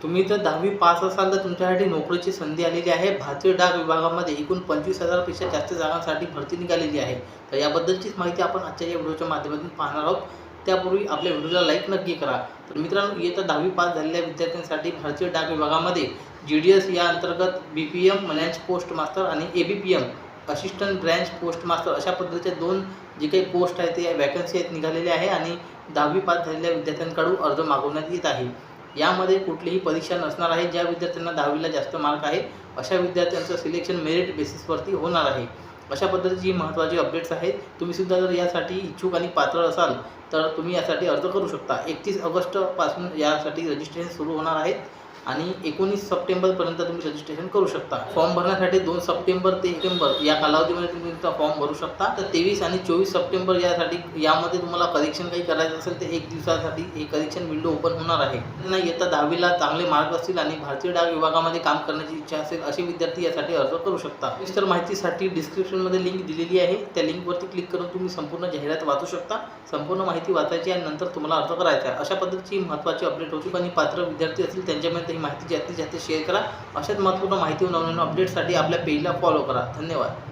तुम्ही जर 10वी पास असाल तर तुमच्यासाठी नोकरीची संधी आलेली आहे. भारतीय डाक विभागामध्ये एकूण 25,000 पेक्षा जास्त जागांसाठी भरती निघालेली आहे. तर याबद्दलचीच माहिती आपण आजच्या या व्हिडिओच्या माध्यमातून पाहणार आहोत. त्यापूर्वी आपल्या व्हिडिओला लाईक नक्की करा. तर मित्रांनो, इयत्ता 10वी पास झालेल्या विद्यार्थ्यांसाठी भारतीय डाक विभागामध्ये GDS या अंतर्गत BPM ब्रँच पोस्ट मास्टर आणि ABPM assistant branch post master अशा पद्धतीच्या दोन जे काही पोस्ट आहेत ते वॅकन्सी आहेत निघालेल्या आहे आणि 10वी पास झालेल्या विद्यार्थ्यांकडून अर्ज मागवण्यात येत आहे. यामध्ये कुठलीही परीक्षा नसणार आहे. ज्या विद्यार्थ्यांना 10वीला जास्त मार्क आहे अशा विद्यार्थ्यांचं सिलेक्शन मेरिट बेसिसवरती होणार आहे. अशा पद्धतीची महत्त्वाची अपडेट्स आहेत. तुम्हीसुद्धा जर यासाठी इच्छुक आणि पात्र असाल तर तुम्ही यासाठी अर्ज करू शकता. 31 ऑगस्टपासून यासाठी रजिस्ट्रेशन सुरू होणार आहे आणि 19 सप्टेंबरपर्यंत तुम्ही रजिस्ट्रेशन करू शकता. फॉर्म भरण्यासाठी 2 सप्टेंबर ते 1 सप्टेंबर या कालावधीमध्ये तुम्ही तुमचा फॉर्म भरू शकता. तर 23 आणि 24 सप्टेंबर यामध्ये तुम्हाला करेक्शन काही करायचं असेल तर 1 दिवसासाठी हे करेक्शन विंडो ओपन होणार आहे. त्यांना इयत्ता 10वीला चांगले मार्क असतील आणि भारतीय डाक विभागामध्ये काम करण्याची इच्छा असेल असे विद्यार्थी यासाठी अर्ज करू शकता. सविस्तर माहितीसाठी डिस्क्रिप्शनमध्ये लिंक दिलेली आहे. त्या लिंकवरती क्लिक करून तुम्ही संपूर्ण जाहिरात वाचू शकता. संपूर्ण माहिती वाचायची आणि नंतर तुम्हाला अर्ज करायचा आहे. अशा पद्धतीची महत्त्वाची अपडेट होती आणि पात्र विद्यार्थी असतील त्यांच्यामध्ये ही माहिती जास्तीत जास्त शेअर करा. अशाच महत्त्वपूर्ण माहिती व नवनवीन अपडेट्ससाठी आपल्या पेजला फॉलो करा. धन्यवाद.